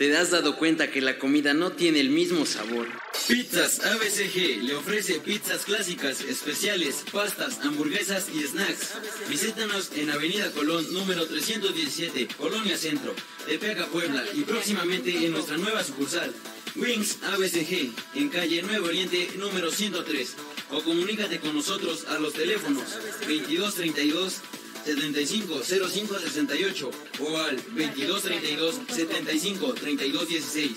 ¿Te has dado cuenta que la comida no tiene el mismo sabor? Pizzas ABCG le ofrece pizzas clásicas, especiales, pastas, hamburguesas y snacks. Visítanos en Avenida Colón, número 317, Colonia Centro, Tepeaca, Puebla, y próximamente en nuestra nueva sucursal, Wings ABCG, en calle Nuevo Oriente, número 103. O comunícate con nosotros a los teléfonos 2232 750568 o al 2232 753216.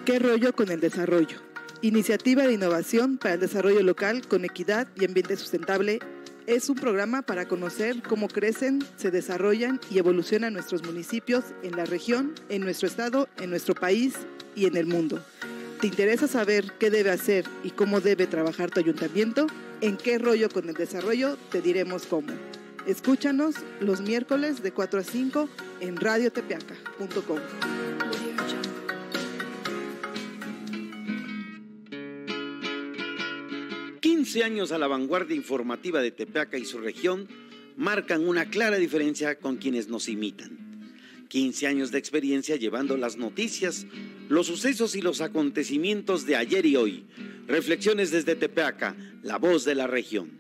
¿Qué rollo con el desarrollo? Iniciativa de innovación para el desarrollo local con equidad y ambiente sustentable. Es un programa para conocer cómo crecen, se desarrollan y evolucionan nuestros municipios en la región, en nuestro estado, en nuestro país y en el mundo. ¿Te interesa saber qué debe hacer y cómo debe trabajar tu ayuntamiento? En ¿Qué rollo con el desarrollo? Te diremos cómo. Escúchanos los miércoles de 4 a 5 en radiotepeaca.com. 15 años a la vanguardia informativa de Tepeaca y su región marcan una clara diferencia con quienes nos imitan. 15 años de experiencia llevando las noticias, los sucesos y los acontecimientos de ayer y hoy. Reflexiones desde Tepeaca, la voz de la región.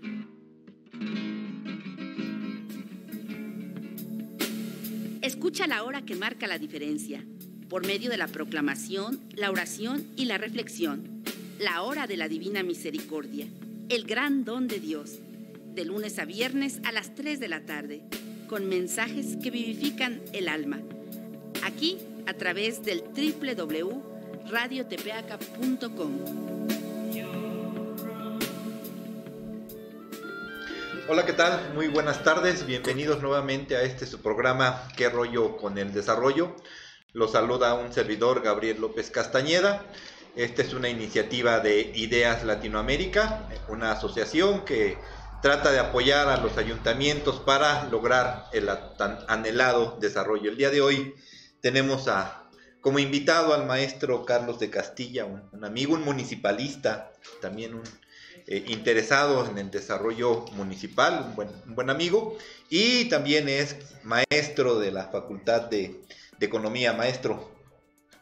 Escucha la hora que marca la diferencia, por medio de la proclamación, la oración y la reflexión. La hora de la Divina Misericordia, el gran don de Dios, de lunes a viernes a las 3 de la tarde, con mensajes que vivifican el alma. Aquí, a través del www.radiotepeaca.com. Hola, ¿qué tal? Muy buenas tardes, bienvenidos nuevamente a su programa ¿Qué rollo con el desarrollo? Los saluda un servidor, Gabriel López Castañeda. Esta es una iniciativa de Ideas Latinoamérica, una asociación que trata de apoyar a los ayuntamientos para lograr el tan anhelado desarrollo. El día de hoy tenemos como invitado al maestro Carlos de Castilla, un amigo, un municipalista, también un interesado en el desarrollo municipal, un buen amigo, y también es maestro de la Facultad de Economía. Maestro.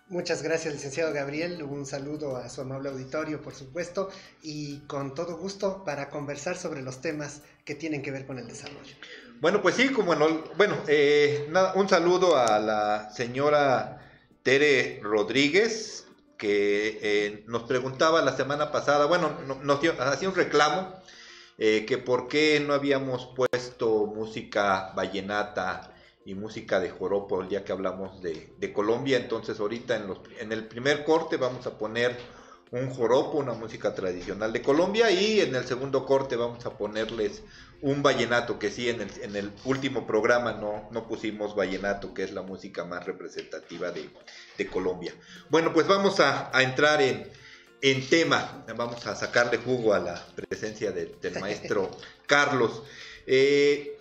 Muchas gracias, licenciado Gabriel. Un saludo a su amable auditorio, por supuesto, y con todo gusto para conversar sobre los temas que tienen que ver con el desarrollo. Bueno, pues sí, un saludo a la señora Tere Rodríguez, que nos preguntaba la semana pasada, nos hacía un reclamo, que por qué no habíamos puesto música vallenata y música de joropo el día que hablamos de Colombia. Entonces ahorita en el primer corte vamos a poner un joropo, una música tradicional de Colombia, y en el segundo corte vamos a ponerles un vallenato, que sí, en el último programa no pusimos vallenato, que es la música más representativa de Colombia. Bueno, pues vamos a entrar en tema, vamos a sacarle jugo a la presencia del maestro Carlos. ¿Qué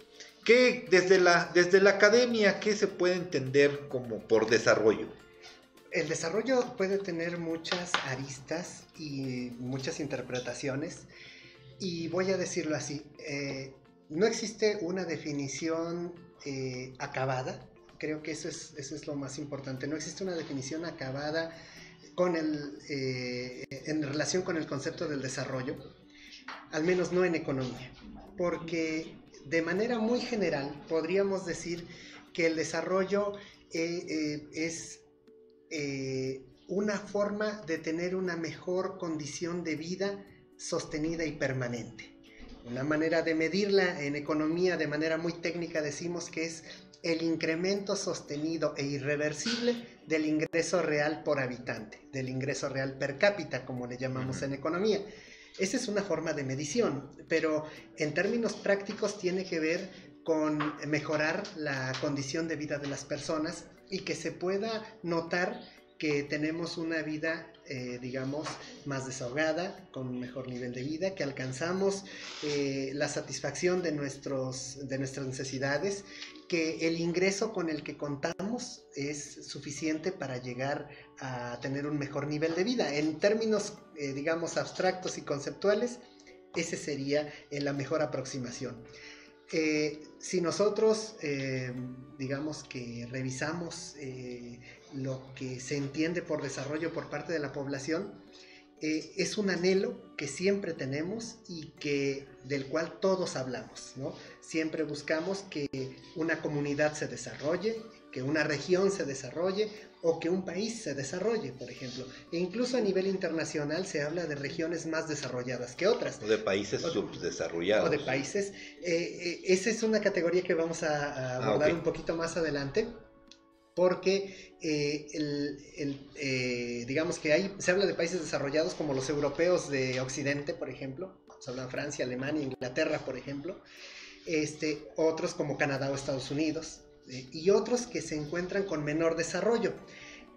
desde la academia, qué se puede entender como por desarrollo? El desarrollo puede tener muchas aristas y muchas interpretaciones, y voy a decirlo así, no existe una definición acabada. Creo que eso es lo más importante. No existe una definición acabada en relación con el concepto del desarrollo, al menos no en economía, porque de manera muy general podríamos decir que el desarrollo es una forma de tener una mejor condición de vida sostenida y permanente. Una manera de medirla en economía de manera muy técnica decimos que es el incremento sostenido e irreversible del ingreso real por habitante, del ingreso real per cápita, como le llamamos en economía. Esa es una forma de medición, pero en términos prácticos tiene que ver con mejorar la condición de vida de las personas y que se pueda notar que tenemos una vida, más desahogada, con un mejor nivel de vida, que alcanzamos la satisfacción de nuestras necesidades, que el ingreso con el que contamos es suficiente para llegar a tener un mejor nivel de vida. En términos, abstractos y conceptuales, ese sería la mejor aproximación. Si nosotros, digamos que revisamos lo que se entiende por desarrollo por parte de la población, es un anhelo que siempre tenemos y del cual todos hablamos, ¿no? Siempre buscamos que una comunidad se desarrolle, que una región se desarrolle o que un país se desarrolle, por ejemplo. E incluso a nivel internacional se habla de regiones más desarrolladas que otras. O de países subdesarrollados. O de países. Esa es una categoría que vamos a abordar un poquito más adelante, porque digamos que se habla de países desarrollados como los europeos de Occidente, por ejemplo. Se habla de Francia, Alemania, Inglaterra, por ejemplo. Otros como Canadá o Estados Unidos. Y otros que se encuentran con menor desarrollo.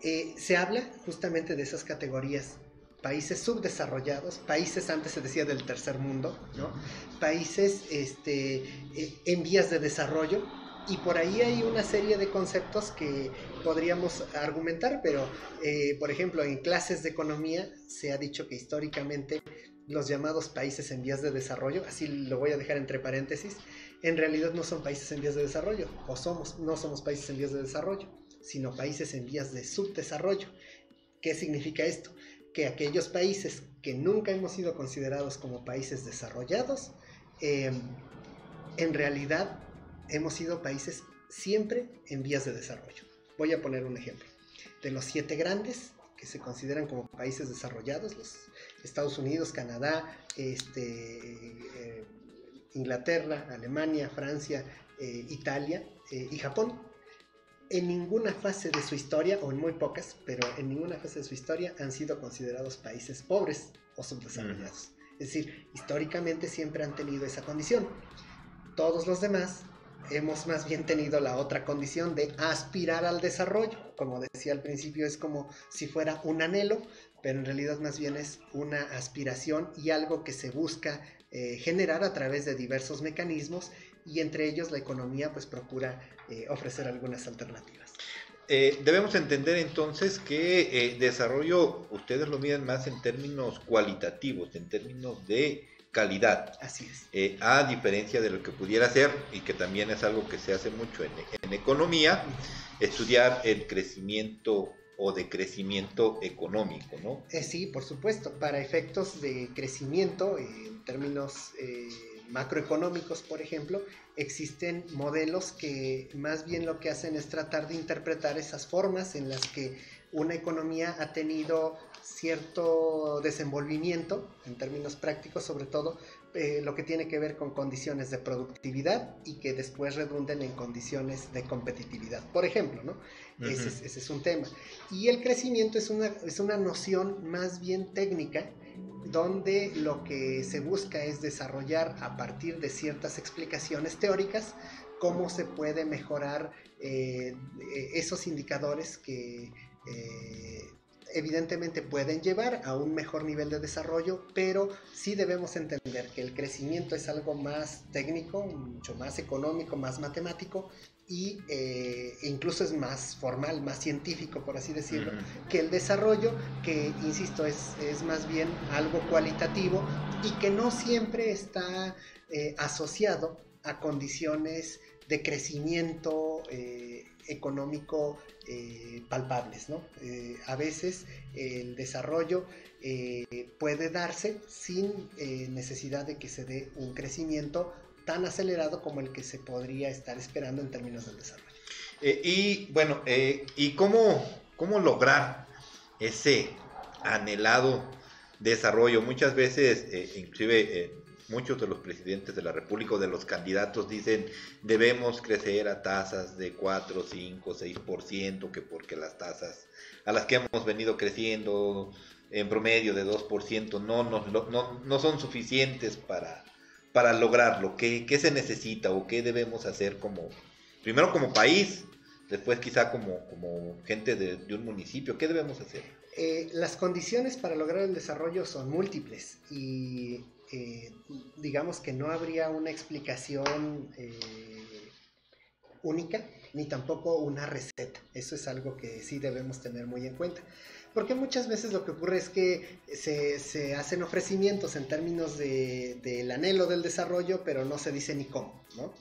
Se habla justamente de esas categorías: países subdesarrollados, países, antes se decía del tercer mundo, ¿no? Países en vías de desarrollo, y por ahí hay una serie de conceptos que podríamos argumentar, pero por ejemplo, en clases de economía se ha dicho que históricamente los llamados países en vías de desarrollo, así lo voy a dejar entre paréntesis, en realidad no son países en vías de desarrollo, no somos países en vías de desarrollo, sino países en vías de subdesarrollo. ¿Qué significa esto? Que aquellos países que nunca hemos sido considerados como países desarrollados, en realidad hemos sido países siempre en vías de desarrollo. Voy a poner un ejemplo. De los 7 grandes que se consideran como países desarrollados, los Estados Unidos, Canadá, Inglaterra, Alemania, Francia, Italia y Japón, en ninguna fase de su historia, o en muy pocas, pero en ninguna fase de su historia han sido considerados países pobres o subdesarrollados. Es decir, históricamente siempre han tenido esa condición. Todos los demás hemos más bien tenido la otra condición de aspirar al desarrollo. Como decía al principio, es como si fuera un anhelo, pero en realidad más bien es una aspiración y algo que se busca generar a través de diversos mecanismos, y entre ellos la economía pues procura ofrecer algunas alternativas. Debemos entender entonces que desarrollo ustedes lo miden más en términos cualitativos, en términos de calidad. Así es. A diferencia de lo que pudiera ser, y que también es algo que se hace mucho en economía, estudiar el crecimiento o decrecimiento económico, ¿no? Sí, por supuesto. Para efectos de crecimiento, en términos macroeconómicos, por ejemplo, existen modelos que más bien lo que hacen es tratar de interpretar esas formas en las que una economía ha tenido cierto desenvolvimiento en términos prácticos, sobre todo lo que tiene que ver con condiciones de productividad y que después redunden en condiciones de competitividad, por ejemplo, ¿no? Ese es un tema. Y el crecimiento es una noción más bien técnica, donde lo que se busca es desarrollar a partir de ciertas explicaciones teóricas cómo se puede mejorar esos indicadores que evidentemente pueden llevar a un mejor nivel de desarrollo, pero sí debemos entender que el crecimiento es algo más técnico, mucho más económico, más matemático, y incluso es más formal, más científico, por así decirlo, que el desarrollo, que, insisto, es más bien algo cualitativo y que no siempre está asociado a condiciones de crecimiento económico palpables, ¿no? A veces el desarrollo puede darse sin necesidad de que se dé un crecimiento tan acelerado como el que se podría estar esperando en términos del desarrollo. Y bueno, ¿y cómo lograr ese anhelado desarrollo? Muchas veces, inclusive muchos de los presidentes de la República o de los candidatos dicen debemos crecer a tasas de 4, 5, 6%, que porque las tasas a las que hemos venido creciendo en promedio de 2% no son suficientes para lograrlo. ¿Qué se necesita o qué debemos hacer primero como país, después quizá como gente de un municipio? ¿Qué debemos hacer? Las condiciones para lograr el desarrollo son múltiples y digamos que no habría una explicación única, ni tampoco una receta. Eso es algo que sí debemos tener muy en cuenta. Porque muchas veces lo que ocurre es que se hacen ofrecimientos en términos del anhelo del desarrollo, pero no se dice ni cómo, ¿no?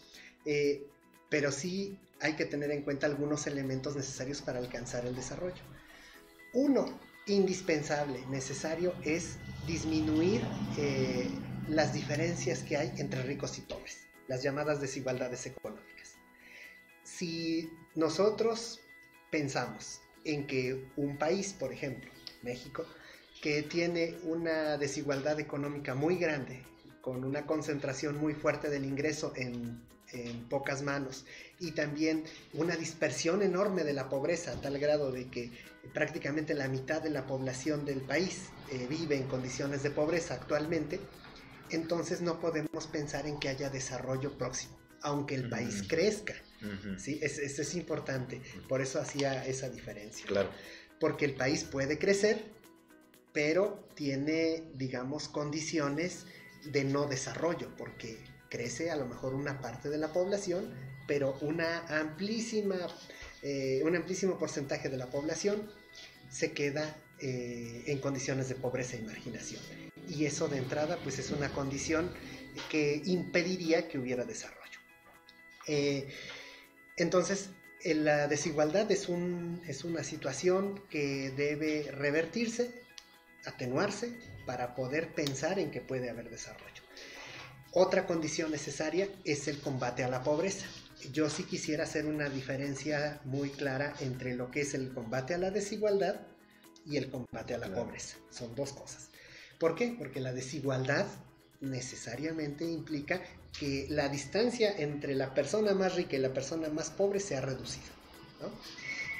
Pero sí hay que tener en cuenta algunos elementos necesarios para alcanzar el desarrollo. Uno, indispensable, necesario, es disminuir las diferencias que hay entre ricos y pobres, las llamadas desigualdades económicas. Si nosotros pensamos en que un país, por ejemplo, México, que tiene una desigualdad económica muy grande, con una concentración muy fuerte del ingreso en pocas manos, y también una dispersión enorme de la pobreza, a tal grado de que prácticamente la mitad de la población del país vive en condiciones de pobreza actualmente, entonces no podemos pensar en que haya desarrollo próximo, aunque el país crezca. ¿Sí? Eso es importante, por eso hacía esa diferencia. Claro. Porque el país puede crecer, pero tiene, digamos, condiciones de no desarrollo, porque crece a lo mejor una parte de la población, pero un amplísimo porcentaje de la población se queda en condiciones de pobreza y marginación. Y eso de entrada pues es una condición que impediría que hubiera desarrollo. Entonces, la desigualdad es una situación que debe revertirse, atenuarse, para poder pensar en que puede haber desarrollo. Otra condición necesaria es el combate a la pobreza. Yo sí quisiera hacer una diferencia muy clara entre lo que es el combate a la desigualdad y el combate a la pobreza. Son dos cosas. ¿Por qué? Porque la desigualdad necesariamente implica que la distancia entre la persona más rica y la persona más pobre se ha reducido, ¿no?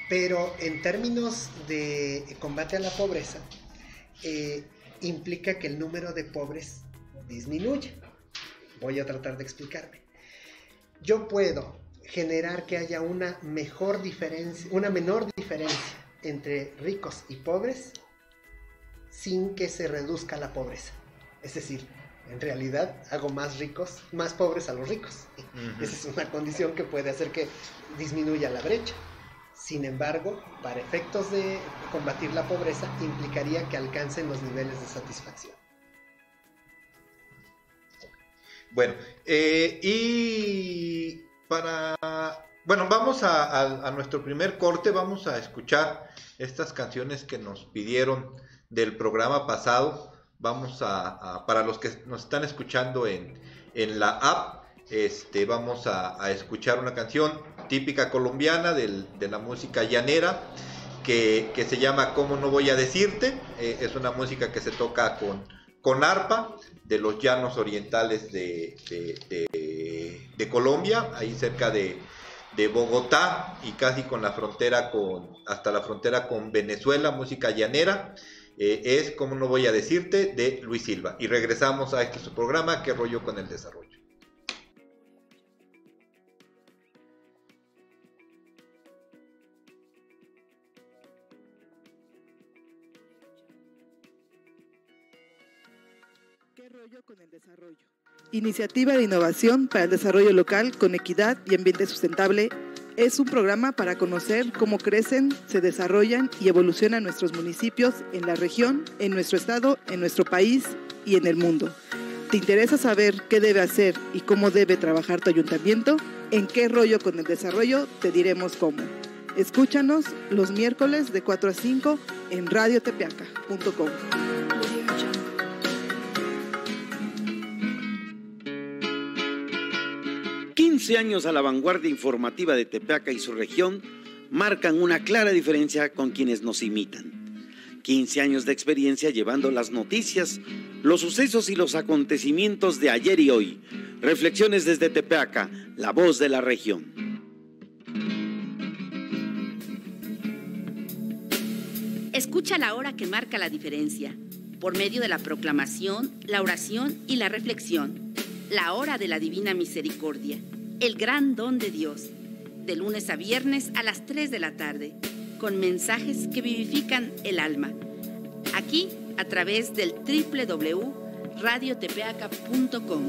Pero en términos de combate a la pobreza, implica que el número de pobres disminuye. Voy a tratar de explicarme. Yo puedo generar que haya una menor diferencia entre ricos y pobres sin que se reduzca la pobreza. Es decir, en realidad hago más pobres a los ricos. Esa es una condición que puede hacer que disminuya la brecha. Sin embargo, para efectos de combatir la pobreza, implicaría que alcancen los niveles de satisfacción. Bueno, vamos a nuestro primer corte. Vamos a escuchar estas canciones que nos pidieron del programa pasado. Para los que nos están escuchando en la app, vamos a escuchar una canción típica colombiana de la música llanera que se llama ¿Cómo no voy a decirte? Es una música que se toca con arpa de los llanos orientales de Colombia, ahí cerca de Bogotá y casi hasta la frontera con Venezuela, música llanera. Es ¿Cómo no voy a decirte? De Luis Silva. Y regresamos a su programa, ¿Qué rollo con el desarrollo? ¿Qué rollo con el desarrollo? Iniciativa de innovación para el desarrollo local con equidad y ambiente sustentable. Es un programa para conocer cómo crecen, se desarrollan y evolucionan nuestros municipios en la región, en nuestro estado, en nuestro país y en el mundo. ¿Te interesa saber qué debe hacer y cómo debe trabajar tu ayuntamiento? En ¿Qué rollo con el desarrollo? Te diremos cómo. Escúchanos los miércoles de 4 a 5 en radiotepeaca.com. 15 años a la vanguardia informativa de Tepeaca y su región marcan una clara diferencia con quienes nos imitan. 15 años de experiencia llevando las noticias, los sucesos y los acontecimientos de ayer y hoy. Reflexiones desde Tepeaca, la voz de la región. Escucha la hora que marca la diferencia, por medio de la proclamación, la oración y la reflexión. La hora de la Divina Misericordia, el gran don de Dios, de lunes a viernes a las 3 de la tarde, con mensajes que vivifican el alma. Aquí, a través del www.radiotepeaca.com.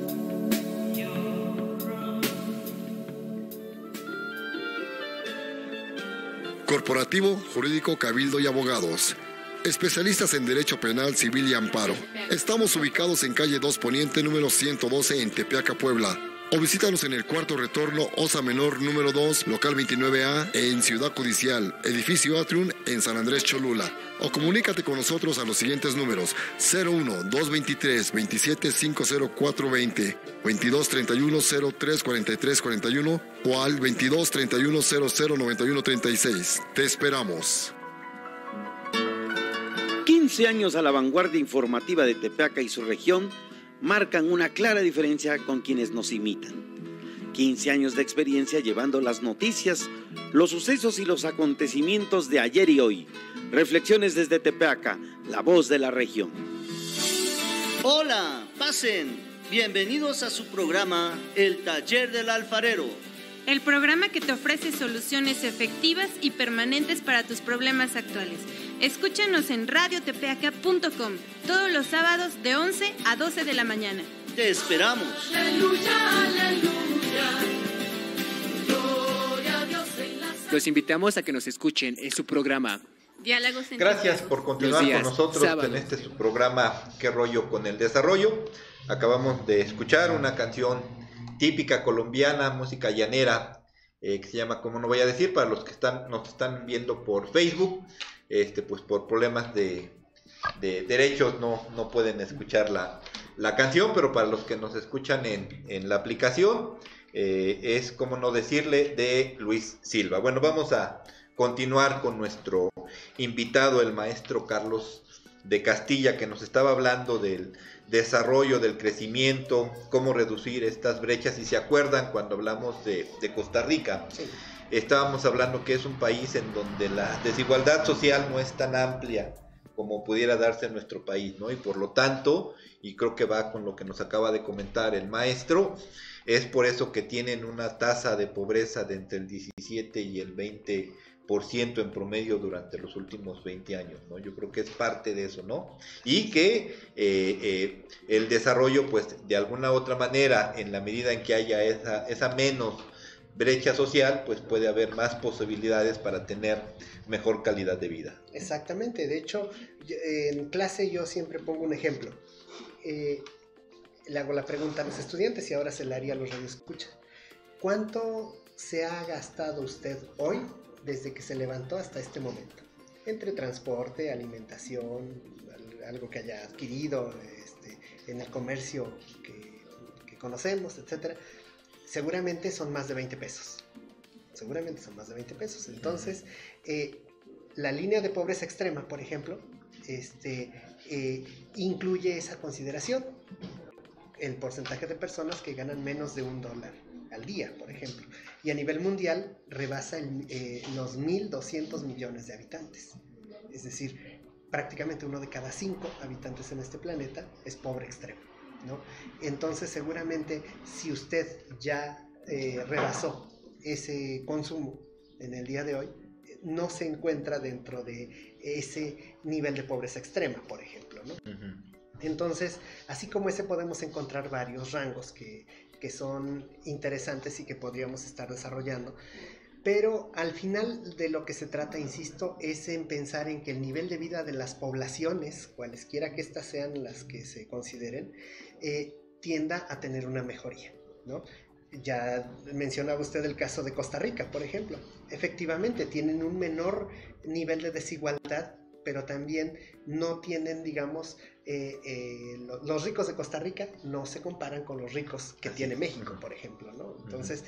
Corporativo, Jurídico, Cabildo y Abogados. Especialistas en Derecho Penal, Civil y Amparo. Estamos ubicados en calle 2 Poniente, número 112, en Tepeaca, Puebla. O visítanos en el cuarto retorno Osa Menor número 2, local 29A, en Ciudad Judicial, edificio Atrium, en San Andrés Cholula. O comunícate con nosotros a los siguientes números: 01-223-27-50420, 2231-034341 o al 2231-009136. Te esperamos. 15 años a la vanguardia informativa de Tepeaca y su región marcan una clara diferencia con quienes nos imitan. 15 años de experiencia llevando las noticias, los sucesos y los acontecimientos de ayer y hoy. Reflexiones desde Tepeaca, la voz de la región. Hola, pasen. Bienvenidos a su programa El Taller del Alfarero. El programa que te ofrece soluciones efectivas y permanentes para tus problemas actuales. Escúchanos en radiotepeaca.com todos los sábados de 11 a 12 de la mañana. Te esperamos. Aleluya, aleluya. Gloria a Dios en las... Los invitamos a que nos escuchen en su programa Diálogos en Gracias por continuar con nosotros en este su programa ¿Qué rollo con el desarrollo? Acabamos de escuchar una canción típica colombiana, música llanera, que se llama Como no voy a decir, para los que nos están viendo por Facebook, pues por problemas de derechos no pueden escuchar la canción, pero para los que nos escuchan en la aplicación, es Como no decirle, de Luis Silva. Bueno, vamos a continuar con nuestro invitado, el maestro Carlos de Castilla, que nos estaba hablando del desarrollo, del crecimiento, cómo reducir estas brechas. Si se acuerdan, cuando hablamos de Costa Rica, sí, estábamos hablando que es un país en donde la desigualdad social no es tan amplia como pudiera darse en nuestro país, ¿no? Y por lo tanto, y creo que va con lo que nos acaba de comentar el maestro, es por eso que tienen una tasa de pobreza de entre el 17 y el 20% en promedio durante los últimos 20 años, ¿no? Yo creo que es parte de eso, ¿no? Y que el desarrollo, pues, de alguna u otra manera, en la medida en que haya esa menos brecha social, pues puede haber más posibilidades para tener mejor calidad de vida. Exactamente, de hecho, en clase yo siempre pongo un ejemplo. Le hago la pregunta a los estudiantes y ahora se la haría a los radioescuchas. ¿Cuánto se ha gastado usted hoy desde que se levantó hasta este momento? Entre transporte, alimentación, algo que haya adquirido en el comercio que conocemos, etcétera. Seguramente son más de 20 pesos. Seguramente son más de 20 pesos. Entonces, la línea de pobreza extrema, por ejemplo, incluye esa consideración. El porcentaje de personas que ganan menos de $1 al día, por ejemplo. Y a nivel mundial rebasa los 1.200 millones de habitantes. Es decir, prácticamente 1 de cada 5 habitantes en este planeta es pobre extremo, ¿no? Entonces, seguramente, si usted ya rebasó ese consumo en el día de hoy, no se encuentra dentro de ese nivel de pobreza extrema, por ejemplo, ¿no? Uh-huh. Entonces, así como ese, podemos encontrar varios rangos que son interesantes y que podríamos estar desarrollando, pero al final de lo que se trata, insisto, es en pensar en que el nivel de vida de las poblaciones, cualesquiera que éstas sean las que se consideren, tienda a tener una mejoría, ¿no? Ya mencionaba usted el caso de Costa Rica, por ejemplo. Efectivamente, tienen un menor nivel de desigualdad, pero también no tienen, digamos, los ricos de Costa Rica no se comparan con los ricos que tiene México, por ejemplo, ¿no? Entonces,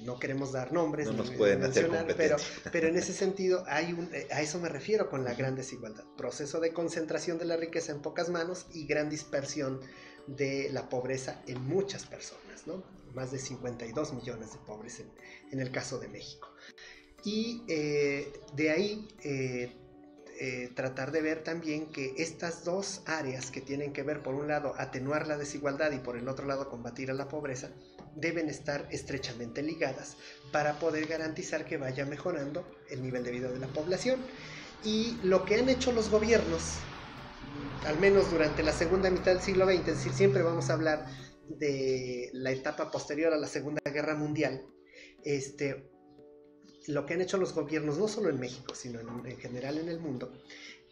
no queremos dar nombres, no nos pueden mencionar, pero en ese sentido a eso me refiero con la gran desigualdad. Proceso de concentración de la riqueza en pocas manos y gran dispersión de la pobreza en muchas personas, ¿no? Más de 52 millones de pobres en el caso de México. Y de ahí tratar de ver también que estas dos áreas que tienen que ver, por un lado, atenuar la desigualdad y por el otro lado, combatir a la pobreza, deben estar estrechamente ligadas para poder garantizar que vaya mejorando el nivel de vida de la población. Y lo que han hecho los gobiernos, al menos durante la segunda mitad del siglo XX, es decir, siempre vamos a hablar de la etapa posterior a la Segunda Guerra Mundial, lo que han hecho los gobiernos, no solo en México, sino en general en el mundo,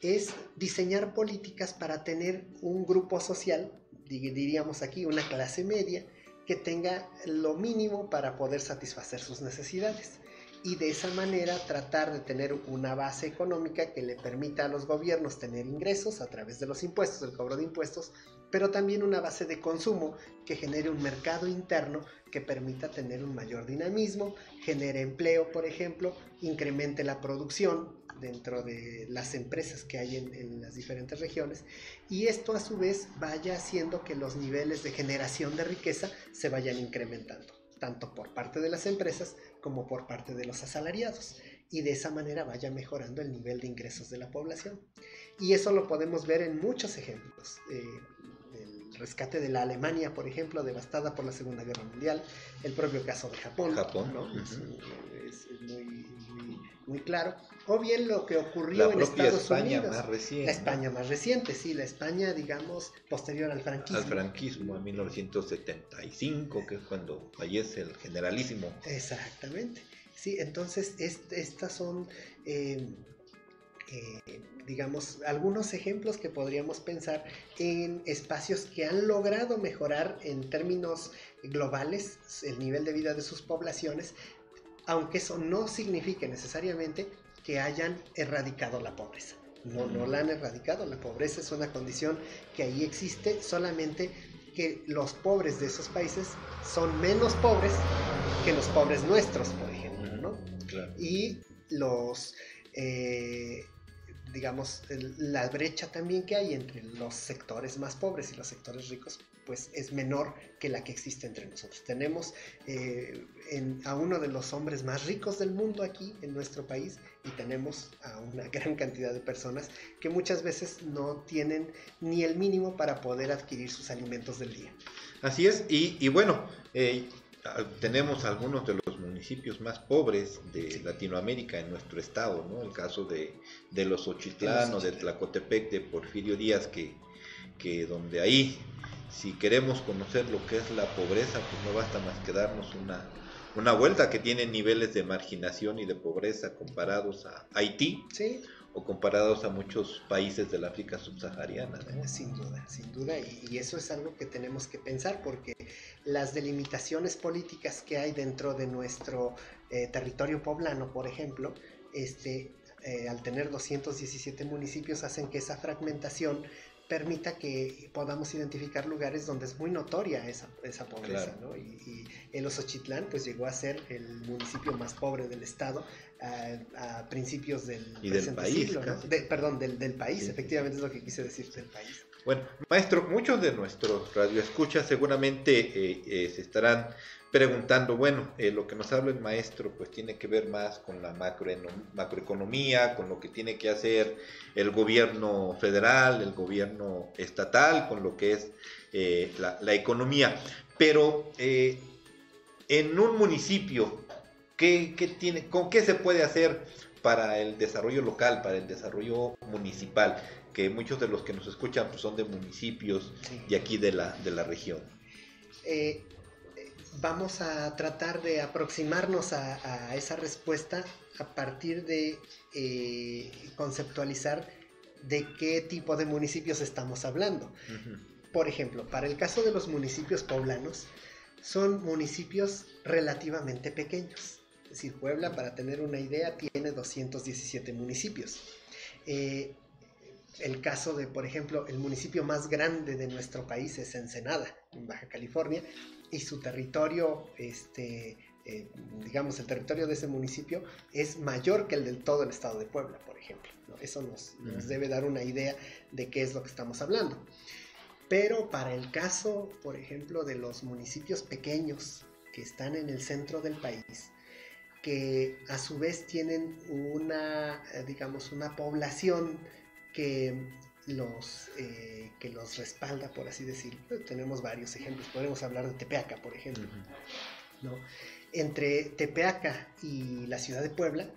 es diseñar políticas para tener un grupo social, diríamos aquí, una clase media, que tenga lo mínimo para poder satisfacer sus necesidades. Y de esa manera tratar de tener una base económica que le permita a los gobiernos tener ingresos a través de los impuestos, del cobro de impuestos, pero también una base de consumo que genere un mercado interno que permita tener un mayor dinamismo, genere empleo, por ejemplo, incremente la producción dentro de las empresas que hay en las diferentes regiones, y esto a su vez vaya haciendo que los niveles de generación de riqueza se vayan incrementando, tanto por parte de las empresas como por parte de los asalariados, y de esa manera vaya mejorando el nivel de ingresos de la población. Y eso lo podemos ver en muchos ejemplos. El rescate de la Alemania, por ejemplo, devastada por la Segunda Guerra Mundial, el propio caso de Japón, ¿no? Es muy claro. O bien lo que ocurrió en Estados España Unidos. Más reciente, la España más reciente, sí, la España, digamos, posterior al franquismo. Al franquismo, en 1975, que es cuando fallece el generalísimo. Exactamente. Sí, entonces estas son, digamos, algunos ejemplos que podríamos pensar en espacios que han logrado mejorar en términos globales el nivel de vida de sus poblaciones, aunque eso no signifique necesariamente que hayan erradicado la pobreza. No la han erradicado, la pobreza es una condición que ahí existe, solamente que los pobres de esos países son menos pobres que los pobres nuestros, por ejemplo, ¿no? Claro. Y los, digamos, la brecha también que hay entre los sectores más pobres y los sectores ricos, pues es menor que la que existe entre nosotros. Tenemos a uno de los hombres más ricos del mundo aquí en nuestro país, y tenemos a una gran cantidad de personas que muchas veces no tienen ni el mínimo para poder adquirir sus alimentos del día. Así es, y bueno, tenemos algunos de los municipios más pobres de Latinoamérica en nuestro estado, ¿no? El caso de los Ochitlán o de Tlacotepec de Porfirio Díaz, que donde ahí, si queremos conocer lo que es la pobreza, pues no basta más que darnos una vuelta, que tiene niveles de marginación y de pobreza comparados a Haití, ¿sí?, o comparados a muchos países del África subsahariana, ¿no? Sin duda, y eso es algo que tenemos que pensar, porque las delimitaciones políticas que hay dentro de nuestro territorio poblano, por ejemplo, al tener 217 municipios, hacen que esa fragmentación permita que podamos identificar lugares donde es muy notoria esa pobreza, claro, ¿no? Y el Ozochitlán pues llegó a ser el municipio más pobre del estado a principios del país, siglo, ¿no? Del país, sí, efectivamente, es lo que quise decir, del país. Bueno, maestro, muchos de nuestros radioescuchas seguramente se estarán preguntando, bueno, lo que nos habla el maestro pues tiene que ver más con la macroeconomía, con lo que tiene que hacer el gobierno federal, el gobierno estatal, con lo que es la economía. Pero en un municipio, ¿con qué se puede hacer para el desarrollo local, para el desarrollo municipal? Que muchos de los que nos escuchan pues, son de municipios, sí, de aquí de la región. Vamos a tratar de aproximarnos a esa respuesta a partir de conceptualizar de qué tipo de municipios estamos hablando. Uh-huh. Por ejemplo, para el caso de los municipios poblanos, son municipios relativamente pequeños. Es decir, Puebla, para tener una idea, tiene 217 municipios. El caso de, por ejemplo, el municipio más grande de nuestro país es Ensenada, en Baja California, y su territorio, digamos, el territorio de ese municipio es mayor que el del todo el estado de Puebla, por ejemplo, ¿no? Eso nos debe dar una idea de qué es lo que estamos hablando. Pero para el caso, por ejemplo, de los municipios pequeños que están en el centro del país, que a su vez tienen una población que los respalda, por así decirlo. Tenemos varios ejemplos, podemos hablar de Tepeaca, por ejemplo, uh-huh, ¿no? Entre Tepeaca y la ciudad de Puebla,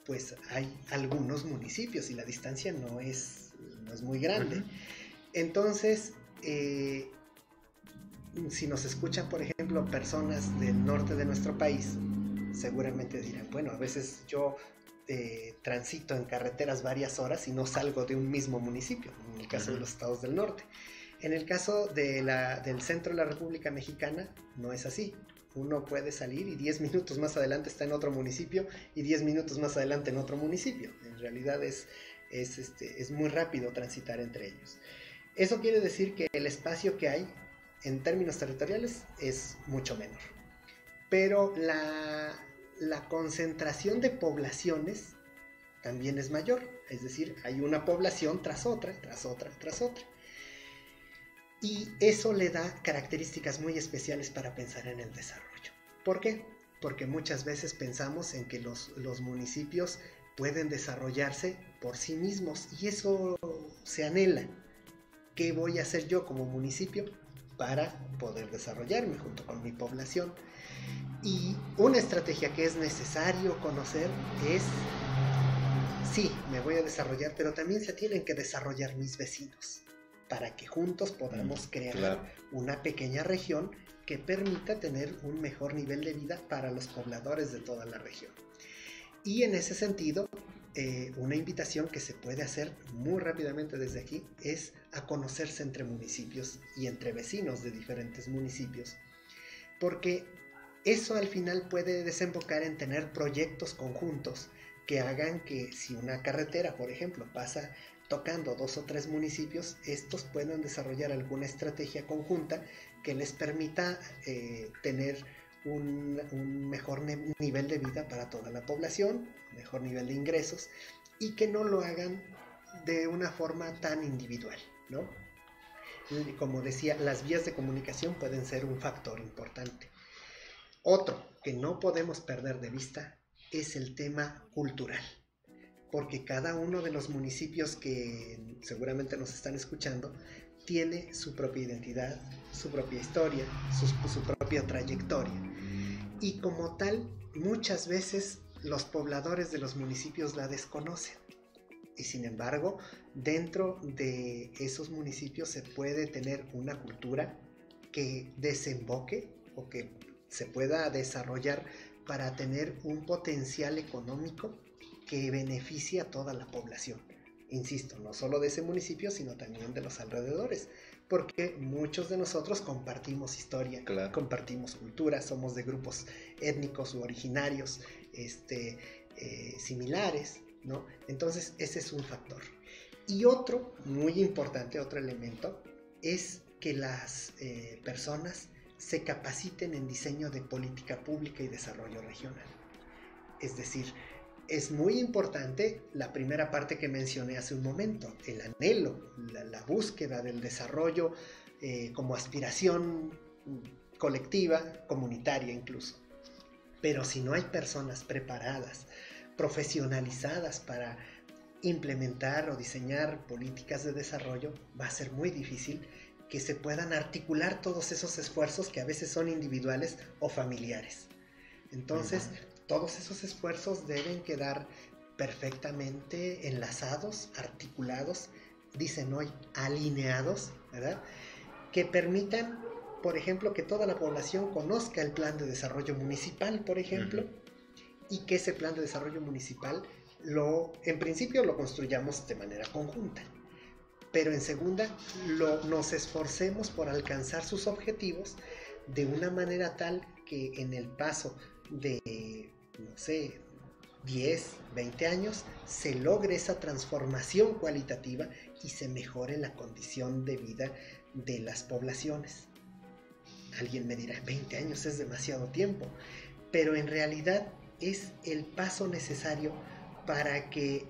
pues hay algunos municipios y la distancia no es muy grande. Uh-huh. Entonces, si nos escuchan, por ejemplo, personas del norte de nuestro país, seguramente dirán, bueno, a veces yo transito en carreteras varias horas y no salgo de un mismo municipio, en el caso de los estados del norte. En el caso del centro de la República Mexicana, no es así. Uno puede salir y 10 minutos más adelante está en otro municipio y 10 minutos más adelante en otro municipio. En realidad es muy rápido transitar entre ellos. Eso quiere decir que el espacio que hay en términos territoriales es mucho menor. Pero la concentración de poblaciones también es mayor. Es decir, hay una población tras otra, tras otra, tras otra. Y eso le da características muy especiales para pensar en el desarrollo. ¿Por qué? Porque muchas veces pensamos en que los municipios pueden desarrollarse por sí mismos y eso se anhela. ¿Qué voy a hacer yo como municipio para poder desarrollarme junto con mi población? Y una estrategia que es necesario conocer es, sí, me voy a desarrollar, pero también se tienen que desarrollar mis vecinos, para que juntos podamos crear una pequeña región que permita tener un mejor nivel de vida para los pobladores de toda la región. Y en ese sentido, una invitación que se puede hacer muy rápidamente desde aquí es a conocerse entre municipios y entre vecinos de diferentes municipios, porque eso al final puede desembocar en tener proyectos conjuntos que hagan que si una carretera, por ejemplo, pasa tocando 2 o 3 municipios, estos puedan desarrollar alguna estrategia conjunta que les permita tener un mejor nivel de vida para toda la población, mejor nivel de ingresos, y que no lo hagan de una forma tan individual, ¿no? Como decía, las vías de comunicación pueden ser un factor importante. Otro que no podemos perder de vista es el tema cultural, porque cada uno de los municipios que seguramente nos están escuchando tiene su propia identidad, su propia historia, su propia trayectoria. Y como tal, muchas veces los pobladores de los municipios la desconocen. Y sin embargo, dentro de esos municipios se puede tener una cultura que desemboque o que se pueda desarrollar para tener un potencial económico que beneficie a toda la población. Insisto, no solo de ese municipio, sino también de los alrededores, porque muchos de nosotros compartimos historia, compartimos cultura, somos de grupos étnicos u originarios similares, ¿no? Entonces ese es un factor. Y otro muy importante, otro elemento, es que las personas se capaciten en diseño de política pública y desarrollo regional. Es decir, es muy importante la primera parte que mencioné hace un momento, el anhelo, la búsqueda del desarrollo como aspiración colectiva, comunitaria incluso. Pero si no hay personas preparadas, profesionalizadas para implementar o diseñar políticas de desarrollo, va a ser muy difícil que se puedan articular todos esos esfuerzos que a veces son individuales o familiares. Entonces, todos esos esfuerzos deben quedar perfectamente enlazados, articulados, dicen hoy, alineados, ¿verdad? Que permitan, por ejemplo, que toda la población conozca el plan de desarrollo municipal, por ejemplo, y que ese plan de desarrollo municipal en principio lo construyamos de manera conjunta. Pero en segunda, nos esforcemos por alcanzar sus objetivos de una manera tal que en el paso de, 10, 20 años, se logre esa transformación cualitativa y se mejore la condición de vida de las poblaciones. Alguien me dirá, 20 años es demasiado tiempo, pero en realidad es el paso necesario para que,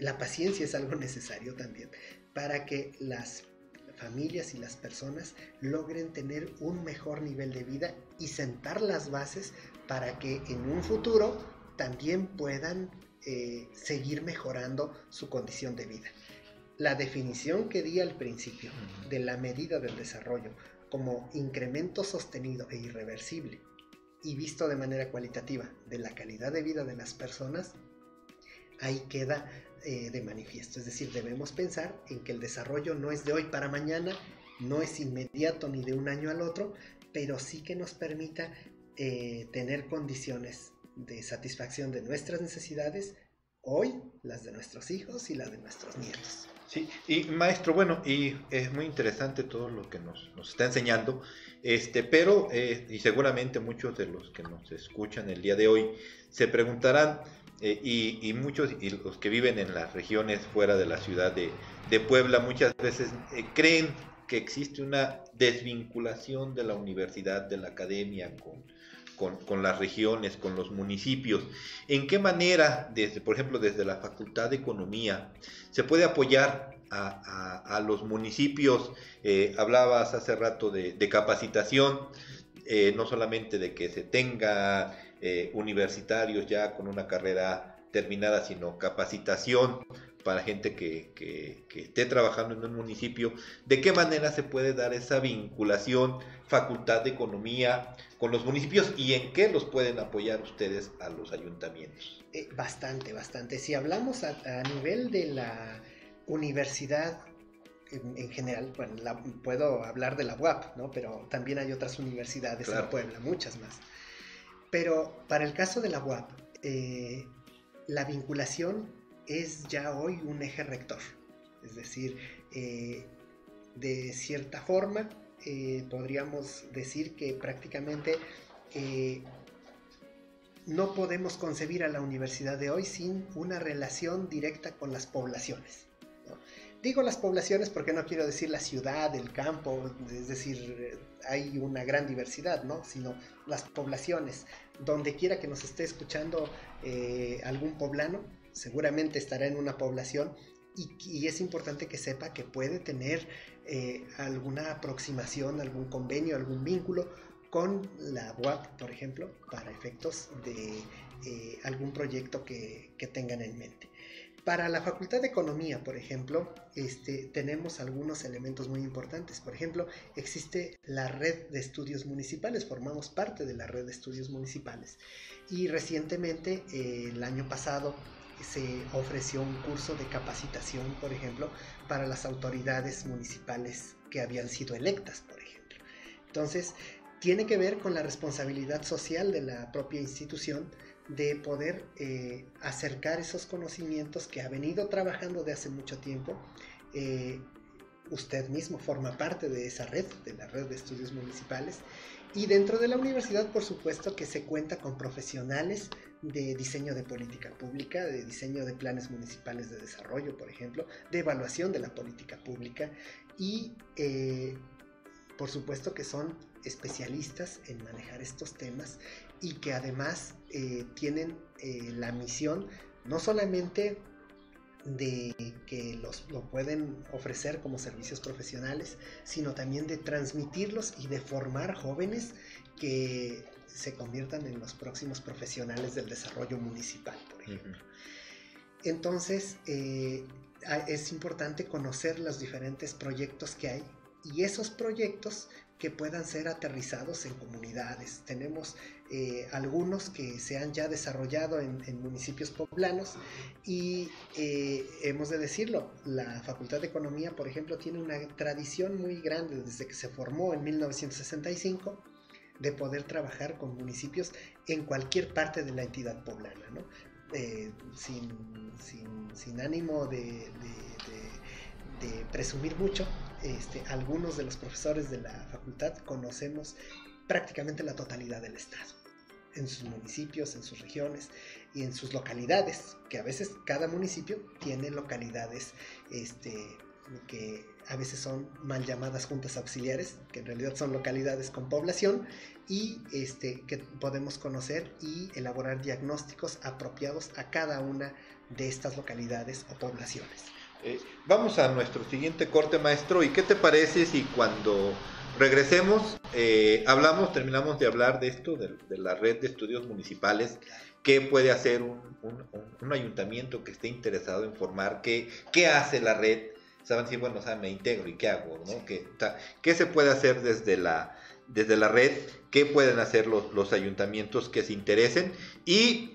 la paciencia es algo necesario también, para que las familias y las personas logren tener un mejor nivel de vida y sentar las bases para que en un futuro también puedan seguir mejorando su condición de vida. La definición que di al principio de la medida del desarrollo como incremento sostenido e irreversible y visto de manera cualitativa de la calidad de vida de las personas, ahí queda de manifiesto. Es decir, debemos pensar en que el desarrollo no es de hoy para mañana, no es inmediato ni de un año al otro, pero sí que nos permita tener condiciones de satisfacción de nuestras necesidades, hoy las de nuestros hijos y las de nuestros nietos. Sí, y maestro, bueno, y es muy interesante todo lo que nos está enseñando, pero y seguramente muchos de los que nos escuchan el día de hoy se preguntarán, y muchos, y los que viven en las regiones fuera de la ciudad de Puebla, muchas veces creen que existe una desvinculación de la universidad, de la academia con las regiones, con los municipios. ¿En qué manera, por ejemplo, desde la Facultad de Economía, se puede apoyar a los municipios? Hablabas hace rato de capacitación, no solamente de que se tenga universitarios ya con una carrera terminada, sino capacitación para gente que esté trabajando en un municipio. ¿De qué manera se puede dar esa vinculación Facultad de Economía con los municipios y en qué los pueden apoyar ustedes a los ayuntamientos? Bastante. Si hablamos a nivel de la universidad en general, bueno, puedo hablar de la UAP, ¿no? Pero también hay otras universidades en Puebla, muchas más. Pero para el caso de la UAP, la vinculación es ya hoy un eje rector. Es decir, de cierta forma, podríamos decir que prácticamente no podemos concebir a la universidad de hoy sin una relación directa con las poblaciones, ¿no? Digo las poblaciones porque no quiero decir la ciudad, el campo, es decir, hay una gran diversidad, ¿no? Sino las poblaciones. Donde quiera que nos esté escuchando algún poblano, seguramente estará en una población y es importante que sepa que puede tener alguna aproximación, algún convenio, algún vínculo con la UAP, por ejemplo, para efectos de algún proyecto que tengan en mente. Para la Facultad de Economía, por ejemplo, tenemos algunos elementos muy importantes. Por ejemplo, existe la red de estudios municipales, formamos parte de la red de estudios municipales. Y recientemente, el año pasado, se ofreció un curso de capacitación, por ejemplo, para las autoridades municipales que habían sido electas, por ejemplo. Entonces, tiene que ver con la responsabilidad social de la propia institución de poder acercar esos conocimientos que ha venido trabajando de hace mucho tiempo. Usted mismo forma parte de esa red, de la red de estudios municipales, y dentro de la universidad, por supuesto, que se cuenta con profesionales de diseño de política pública, de diseño de planes municipales de desarrollo, por ejemplo, de evaluación de la política pública, y por supuesto que son especialistas en manejar estos temas y que además tienen la misión no solamente de que lo pueden ofrecer como servicios profesionales, sino también de transmitirlos y de formar jóvenes que se conviertan en los próximos profesionales del desarrollo municipal, por ejemplo. Entonces, es importante conocer los diferentes proyectos que hay y esos proyectos que puedan ser aterrizados en comunidades. Tenemos algunos que se han ya desarrollado en municipios poblanos y hemos de decirlo, la Facultad de Economía, por ejemplo, tiene una tradición muy grande desde que se formó en 1965 de poder trabajar con municipios en cualquier parte de la entidad poblana, ¿no? Sin ánimo de presumir mucho, algunos de los profesores de la facultad conocemos prácticamente la totalidad del estado, en sus municipios, en sus regiones y en sus localidades, que a veces cada municipio tiene localidades que a veces son mal llamadas juntas auxiliares, que en realidad son localidades con población, y que podemos conocer y elaborar diagnósticos apropiados a cada una de estas localidades o poblaciones. Vamos a nuestro siguiente corte, maestro, y ¿qué te parece si cuando regresemos terminamos de hablar de esto, de la red de estudios municipales? ¿Qué puede hacer un ayuntamiento que esté interesado en formar? ¿Qué hace la red? Saben si, bueno, me integro y ¿qué hago? ¿No? ¿Qué se puede hacer desde la red? ¿Qué pueden hacer los ayuntamientos que se interesen? Y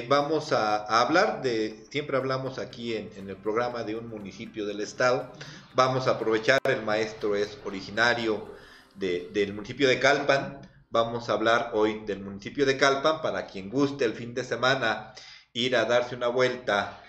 vamos a hablar siempre hablamos aquí en el programa de un municipio del estado. Vamos a aprovechar, el maestro es originario del municipio de Calpan. Vamos a hablar hoy del municipio de Calpan, para quien guste el fin de semana ir a darse una vuelta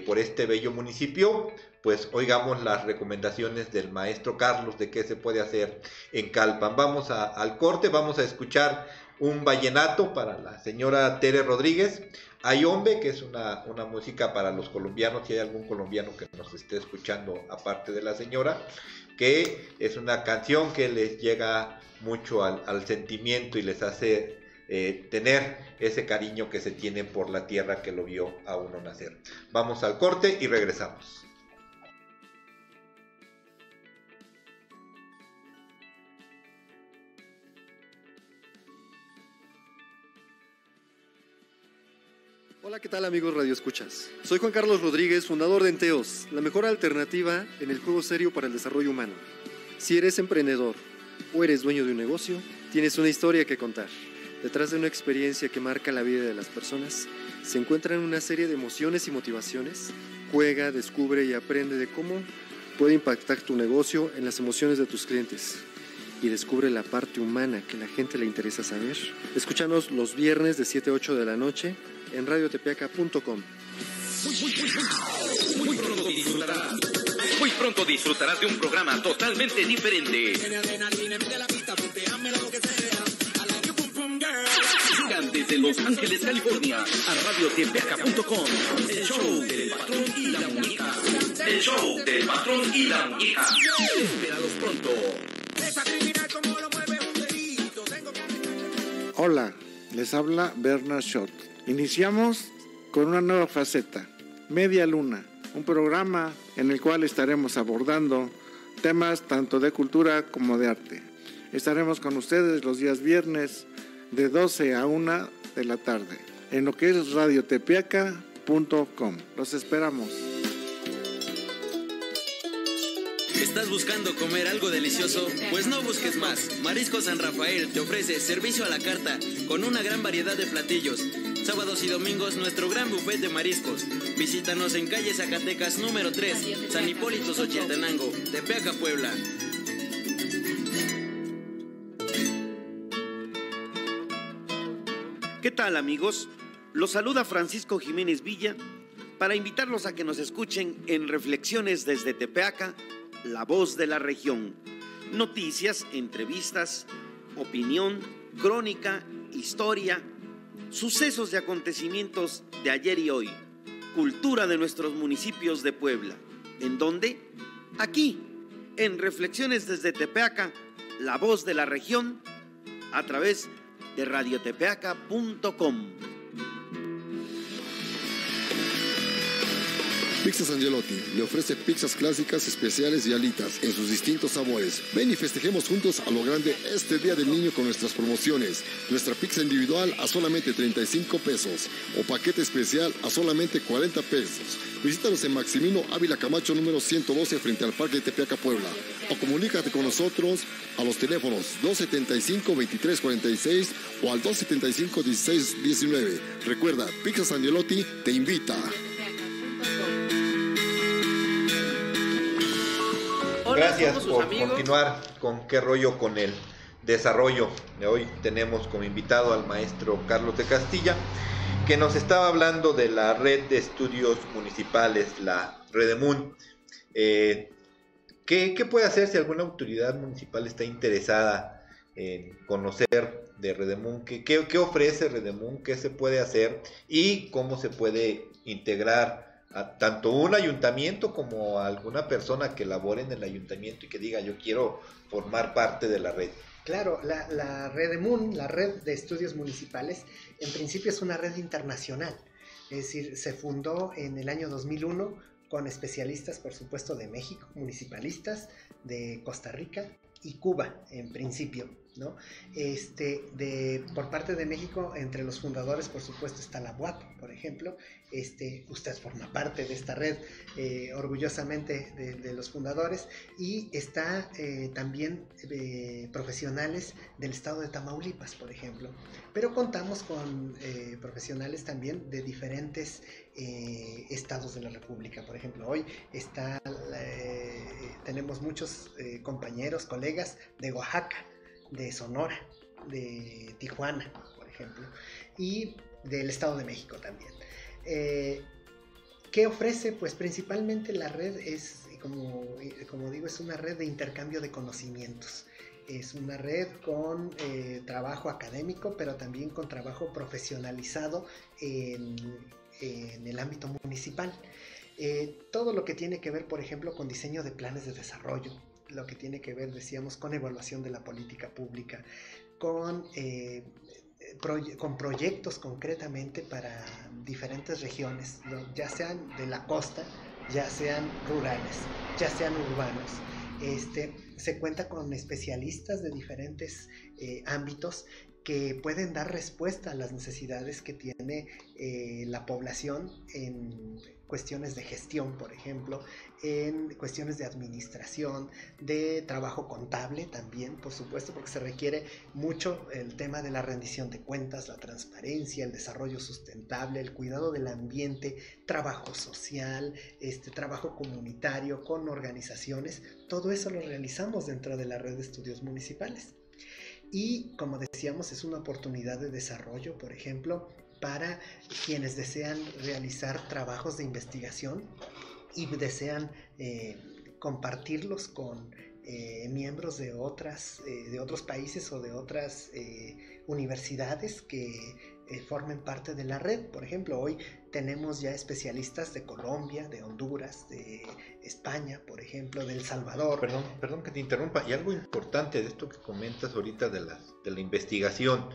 por este bello municipio, pues oigamos las recomendaciones del maestro Carlos de qué se puede hacer en Calpan. Vamos al corte, vamos a escuchar un vallenato para la señora Tere Rodríguez, Ayombe, que es una música para los colombianos, si hay algún colombiano que nos esté escuchando aparte de la señora, que es una canción que les llega mucho al sentimiento y les hace tener ese cariño que se tiene por la tierra que lo vio a uno nacer. Vamos al corte y regresamos. Hola, ¿qué tal amigos Radio Escuchas? Soy Juan Carlos Rodríguez, fundador de Enteos, la mejor alternativa en el juego serio para el desarrollo humano. Si eres emprendedor o eres dueño de un negocio, tienes una historia que contar. Detrás de una experiencia que marca la vida de las personas, se encuentran una serie de emociones y motivaciones. Juega, descubre y aprende de cómo puede impactar tu negocio en las emociones de tus clientes. Y descubre la parte humana que a la gente le interesa saber. Escúchanos los viernes de 7 a 8 de la noche en radiotepeaca.com. Muy pronto disfrutarás de un programa totalmente diferente. Llegan desde Los Ángeles, California, a radiotepeaca.com. El show del patrón y la muñeca. El show del patrón y la muñeca. Espéralos pronto. Hola, les habla Bernard Schott. Iniciamos con una nueva faceta, Media Luna, un programa en el cual estaremos abordando temas tanto de cultura como de arte. Estaremos con ustedes los días viernes de 12 a 1 de la tarde en lo que es radiotepeaca.com. Los esperamos. ¿Estás buscando comer algo delicioso? Pues no busques más. Mariscos San Rafael te ofrece servicio a la carta con una gran variedad de platillos. Sábados y domingos nuestro gran buffet de mariscos. Visítanos en calle Zacatecas número 3, San Hipólito Xochitenango, Tepeaca, Puebla. ¿Qué tal amigos? Los saluda Francisco Jiménez Villa para invitarlos a que nos escuchen en Reflexiones desde Tepeaca, la voz de la región. Noticias, entrevistas, opinión, crónica, historia, sucesos y acontecimientos de ayer y hoy, cultura de nuestros municipios de Puebla. ¿En dónde? Aquí, en Reflexiones desde Tepeaca, la voz de la región, a través de radiotepeaca.com. Pizzas Angelotti le ofrece pizzas clásicas, especiales y alitas en sus distintos sabores. Ven y festejemos juntos a lo grande este Día del Niño con nuestras promociones. Nuestra pizza individual a solamente 35 pesos o paquete especial a solamente 40 pesos. Visítanos en Maximino Ávila Camacho número 112 frente al Parque de Tepeaca, Puebla. O comunícate con nosotros a los teléfonos 275-2346 o al 275-1619. Recuerda, Pizzas Angelotti te invita. Gracias por continuar con qué rollo con el desarrollo. Hoy tenemos como invitado al maestro Carlos de Castilla, que nos estaba hablando de la red de estudios municipales, la Redemun. ¿Qué puede hacer si alguna autoridad municipal está interesada en conocer de Redemun? ¿Qué ofrece Redemun? ¿Qué se puede hacer? ¿Y cómo se puede integrar a tanto un ayuntamiento como a alguna persona que labore en el ayuntamiento y que diga yo quiero formar parte de la red? Claro, la Redemun, la red de estudios municipales, en principio es una red internacional, es decir, se fundó en el año 2001 con especialistas, por supuesto, de México, municipalistas de Costa Rica y Cuba, en principio, ¿no? Por parte de México, entre los fundadores, por supuesto, está la UAP, por ejemplo. Usted forma parte de esta red, orgullosamente de los fundadores, y está también profesionales del estado de Tamaulipas, por ejemplo. Pero contamos con profesionales también de diferentes estados de la República. Por ejemplo, hoy tenemos muchos compañeros, colegas de Oaxaca, de Sonora, de Tijuana, por ejemplo, y del Estado de México también. ¿Qué ofrece? Pues principalmente la red es, como digo, es una red de intercambio de conocimientos. Es una red con trabajo académico, pero también con trabajo profesionalizado en el ámbito municipal. Todo lo que tiene que ver, por ejemplo, con diseño de planes de desarrollo, lo que tiene que ver, decíamos, con evaluación de la política pública, con proyectos concretamente para diferentes regiones, ya sean de la costa, ya sean rurales, ya sean urbanos. Se cuenta con especialistas de diferentes ámbitos que pueden dar respuesta a las necesidades que tiene la población en cuestiones de gestión, por ejemplo, en cuestiones de administración, de trabajo contable también, por supuesto, porque se requiere mucho el tema de la rendición de cuentas, la transparencia, el desarrollo sustentable, el cuidado del ambiente, trabajo social, trabajo comunitario con organizaciones. Todo eso lo realizamos dentro de la red de estudios municipales. Y como decíamos, es una oportunidad de desarrollo, por ejemplo, para quienes desean realizar trabajos de investigación y desean compartirlos con miembros de otros países o de otras universidades que formen parte de la red. Por ejemplo, hoy tenemos ya especialistas de Colombia, de Honduras, de España, por ejemplo, de El Salvador. Perdón que te interrumpa. Y algo importante de esto que comentas ahorita de la investigación,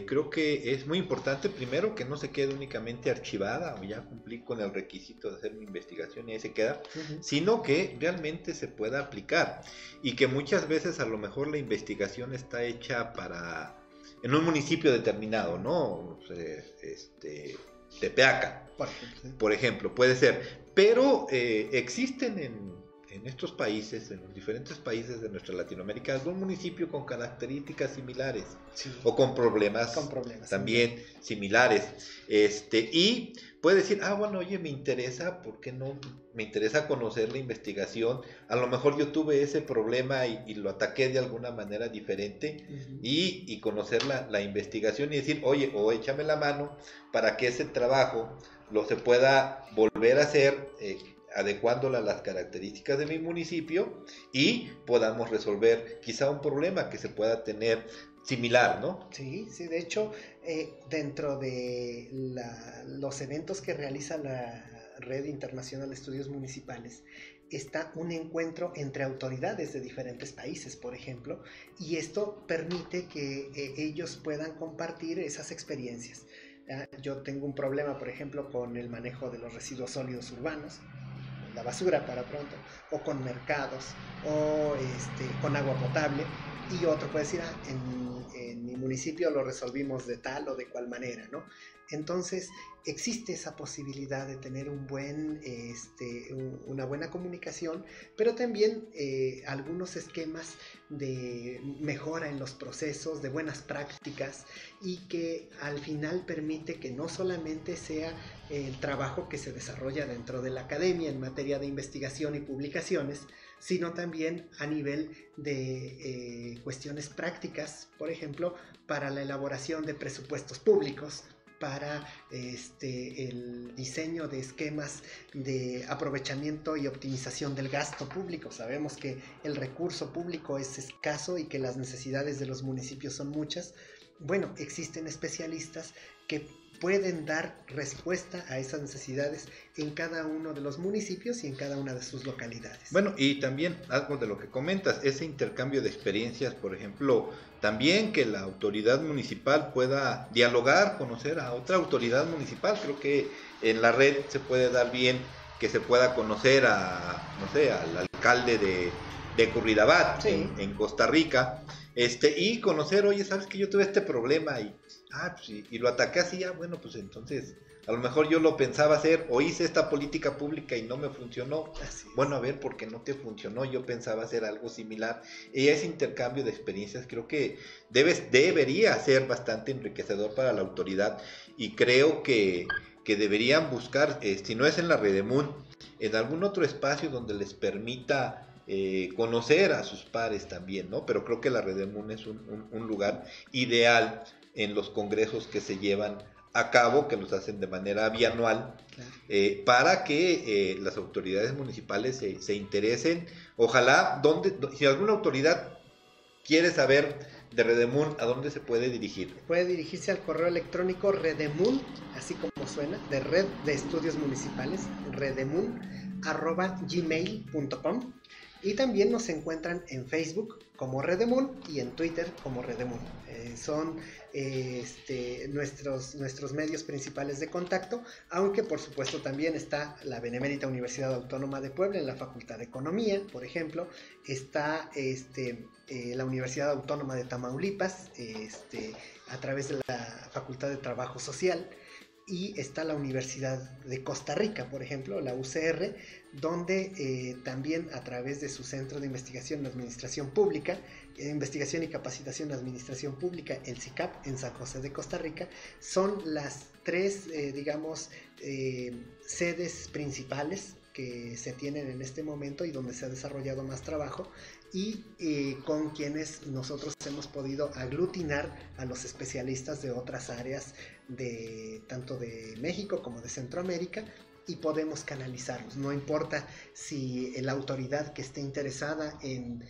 creo que es muy importante, primero, que no se quede únicamente archivada o ya cumplí con el requisito de hacer mi investigación y ahí se queda, sino que realmente se pueda aplicar y que muchas veces a lo mejor la investigación está hecha en un municipio determinado, ¿no? Tepeaca, por ejemplo, puede ser, pero existen en estos países, en los diferentes países de nuestra Latinoamérica, algún municipio con características similares, o con problemas también similares, y puede decir, bueno, oye, me interesa, ¿por qué no? Me interesa conocer la investigación, a lo mejor yo tuve ese problema y lo ataqué de alguna manera diferente, y conocer la investigación y decir, oye, o échame la mano para que ese trabajo se pueda volver a hacer, adecuándola a las características de mi municipio y podamos resolver quizá un problema que se pueda tener similar, ¿no? Sí, de hecho, dentro de los eventos que realiza la Red Internacional de Estudios Municipales, está un encuentro entre autoridades de diferentes países, por ejemplo, y esto permite que ellos puedan compartir esas experiencias. Yo tengo un problema, por ejemplo, con el manejo de los residuos sólidos urbanos, la basura para pronto, o con mercados, o con agua potable, y otro puede decir, en mi municipio lo resolvimos de tal o de cual manera, ¿no? Entonces existe esa posibilidad de tener una buena comunicación, pero también algunos esquemas de mejora en los procesos, de buenas prácticas, y que al final permite que no solamente sea el trabajo que se desarrolla dentro de la academia en materia de investigación y publicaciones, sino también a nivel de cuestiones prácticas, por ejemplo, para la elaboración de presupuestos públicos, para el diseño de esquemas de aprovechamiento y optimización del gasto público. Sabemos que el recurso público es escaso y que las necesidades de los municipios son muchas. Bueno, existen especialistas que pueden dar respuesta a esas necesidades en cada uno de los municipios y en cada una de sus localidades. Bueno, y también algo de lo que comentas, ese intercambio de experiencias, por ejemplo, también que la autoridad municipal pueda dialogar, conocer a otra autoridad municipal. Creo que en la red se puede dar bien que se pueda conocer al alcalde de Curridabat, en Costa Rica, y conocer, oye, ¿sabes que yo tuve este problema? Y lo ataqué así, bueno, pues entonces a lo mejor yo lo pensaba hacer o hice esta política pública y no me funcionó. Bueno, a ver, ¿por qué no te funcionó? Yo pensaba hacer algo similar. Y ese intercambio de experiencias creo que debería ser bastante enriquecedor para la autoridad, y creo que deberían buscar, si no es en la Redemun, en algún otro espacio donde les permita conocer a sus pares también, ¿no? Pero creo que la Redemun es un lugar ideal en los congresos que se llevan a cabo, que los hacen de manera bianual, para que las autoridades municipales se interesen. Ojalá, si alguna autoridad quiere saber de Redemun, ¿a dónde se puede dirigir? Puede dirigirse al correo electrónico redemun, así como suena, de Red de Estudios Municipales, redemun@gmail.com, y también nos encuentran en Facebook como Redemun y en Twitter como Redemun. Son nuestros medios principales de contacto, aunque por supuesto también está la Benemérita Universidad Autónoma de Puebla en la Facultad de Economía, por ejemplo, está la Universidad Autónoma de Tamaulipas, a través de la Facultad de Trabajo Social, y está la Universidad de Costa Rica, por ejemplo, la UCR, donde también a través de su Centro de Investigación en Administración Pública, Investigación y Capacitación en Administración Pública, el CICAP, en San José de Costa Rica, son las tres, sedes principales que se tienen en este momento y donde se ha desarrollado más trabajo, y con quienes nosotros hemos podido aglutinar a los especialistas de otras áreas, tanto de México como de Centroamérica, y podemos canalizarlos. No importa si la autoridad que esté interesada en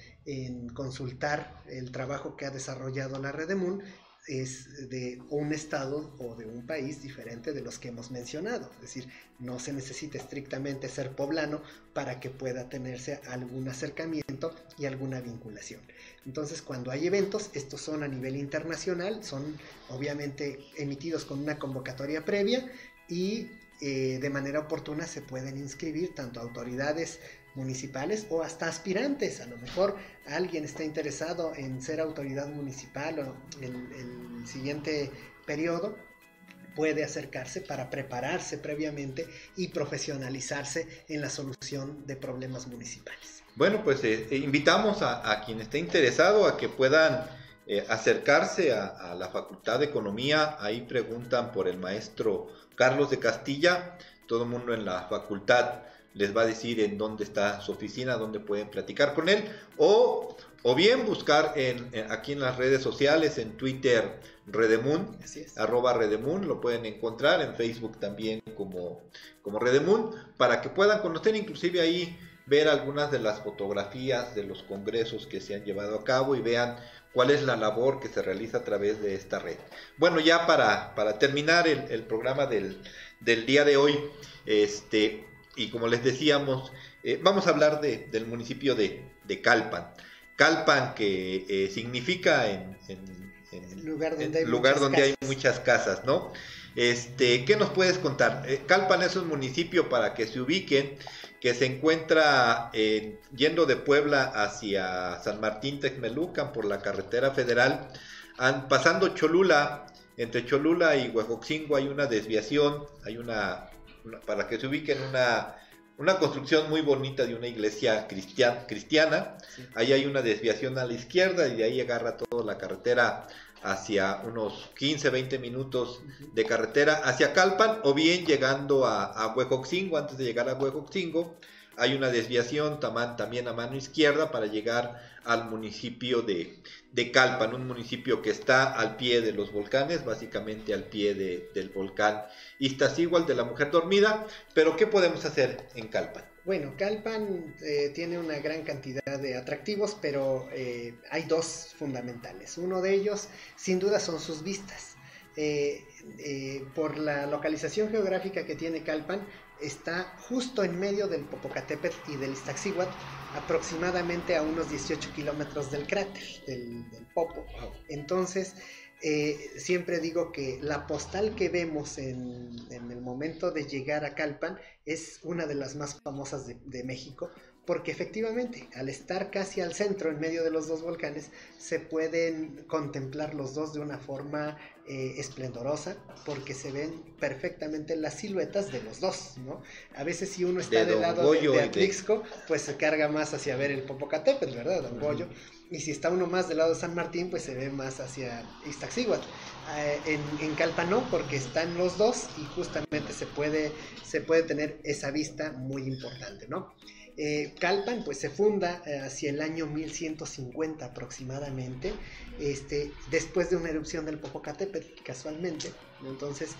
consultar el trabajo que ha desarrollado la Redemun es de un estado o de un país diferente de los que hemos mencionado. Es decir, no se necesita estrictamente ser poblano para que pueda tenerse algún acercamiento y alguna vinculación. Entonces, cuando hay eventos, estos son a nivel internacional, son obviamente emitidos con una convocatoria previa, y de manera oportuna se pueden inscribir tanto autoridades municipales o hasta aspirantes. A lo mejor alguien está interesado en ser autoridad municipal o el siguiente periodo, puede acercarse para prepararse previamente y profesionalizarse en la solución de problemas municipales. Bueno, pues invitamos a quien esté interesado a que puedan acercarse a la Facultad de Economía. Ahí preguntan por el maestro Carlos de Castilla. Todo el mundo en la facultad les va a decir en dónde está su oficina, dónde pueden platicar con él, o bien buscar aquí en las redes sociales, en Twitter Redemun, @Redemun, lo pueden encontrar, en Facebook también como Redemun, para que puedan conocer, inclusive ahí ver algunas de las fotografías de los congresos que se han llevado a cabo y vean cuál es la labor que se realiza a través de esta red. Bueno, ya para terminar el programa del día de hoy, y como les decíamos, vamos a hablar del municipio de Calpan. Calpan, que significa en lugar donde hay muchas casas, ¿no? ¿Qué nos puedes contar? Calpan es un municipio, para que se ubiquen, que se encuentra yendo de Puebla hacia San Martín Texmelucan por la carretera federal, pasando Cholula. Entre Cholula y Huejoxingo hay una desviación, hay para que se ubiquen, una construcción muy bonita de una iglesia cristiana. Sí. Ahí hay una desviación a la izquierda y de ahí agarra toda la carretera hacia unos 15-20 minutos de carretera hacia Calpan, o bien llegando a Huejoxingo. Antes de llegar a Huejoxingo hay una desviación también a mano izquierda para llegar al municipio de Calpan, un municipio que está al pie de los volcanes, básicamente al pie del volcán Iztaccíhuatl de la Mujer Dormida. Pero ¿qué podemos hacer en Calpan? Bueno, Calpan tiene una gran cantidad de atractivos, pero hay dos fundamentales. Uno de ellos, sin duda, son sus vistas. Por la localización geográfica que tiene Calpan, está justo en medio del Popocatépetl y del Iztaccíhuatl, aproximadamente a unos 18 kilómetros del cráter, del Popo. Entonces, siempre digo que la postal que vemos en el momento de llegar a Calpan es una de las más famosas de México, porque efectivamente, al estar casi al centro, en medio de los dos volcanes, se pueden contemplar los dos de una forma esplendorosa, porque se ven perfectamente las siluetas de los dos, ¿no? A veces, si uno está del lado de Atlixco, pues se carga más hacia ver el Popocatépetl, ¿verdad? Don Goyo. Y si está uno más del lado de San Martín, pues se ve más hacia Iztaccíhuatl. En Calpan no, porque están los dos y justamente se puede tener esa vista muy importante, ¿no? Calpan pues se funda hacia el año 1150 aproximadamente, después de una erupción del Popocatépetl, casualmente. Entonces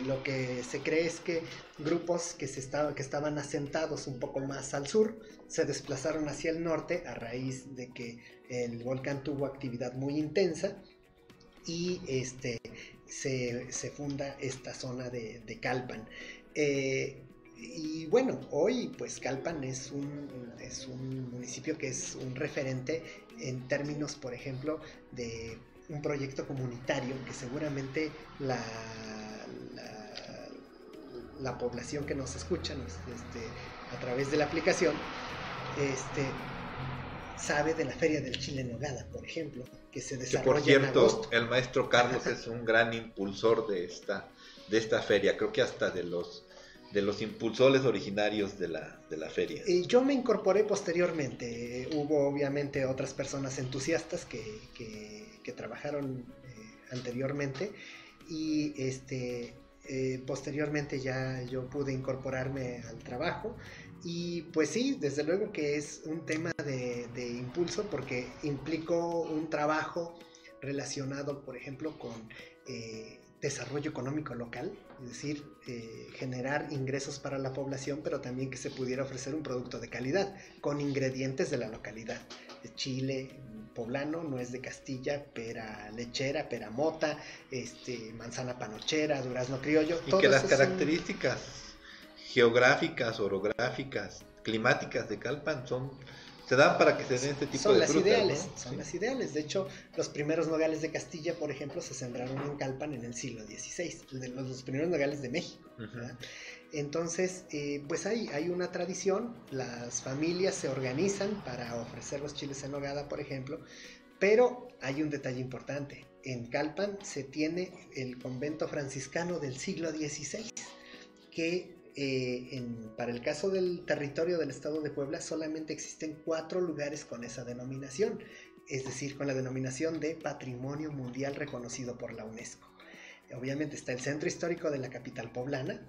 lo que se cree es que grupos que estaban asentados un poco más al sur se desplazaron hacia el norte a raíz de que el volcán tuvo actividad muy intensa, y se funda esta zona de Calpan. Y bueno, hoy pues Calpan es un municipio que es un referente en términos, por ejemplo, de un proyecto comunitario que seguramente la población que nos escucha a través de la aplicación sabe de la Feria del Chile en Nogada, por ejemplo, que se desarrolla por cierto, en agosto. El maestro Carlos es un gran impulsor de esta feria, creo que hasta de los impulsores originarios de la feria. Yo me incorporé posteriormente, hubo obviamente otras personas entusiastas que trabajaron anteriormente, y posteriormente ya yo pude incorporarme al trabajo. Y pues sí, desde luego que es un tema de impulso, porque implicó un trabajo relacionado, por ejemplo, con desarrollo económico local, es decir, generar ingresos para la población, pero también que se pudiera ofrecer un producto de calidad, con ingredientes de la localidad. Chile poblano, nuez de Castilla, pera lechera, pera mota, manzana panochera, durazno criollo. Y que las características geográficas, orográficas, climáticas de Calpan se dan para que se den este tipo de frutas, ideales, ¿no? Son las ideales. De hecho, los primeros nogales de Castilla, por ejemplo, se sembraron en Calpan en el siglo XVI, los primeros nogales de México. ¿Verdad? Entonces, pues hay una tradición, las familias se organizan para ofrecer los chiles en nogada, por ejemplo, pero hay un detalle importante. En Calpan se tiene el convento franciscano del siglo XVI, que para el caso del territorio del estado de Puebla solamente existen 4 lugares con esa denominación, es decir, con la denominación de Patrimonio Mundial reconocido por la UNESCO. Obviamente está el centro histórico de la capital poblana,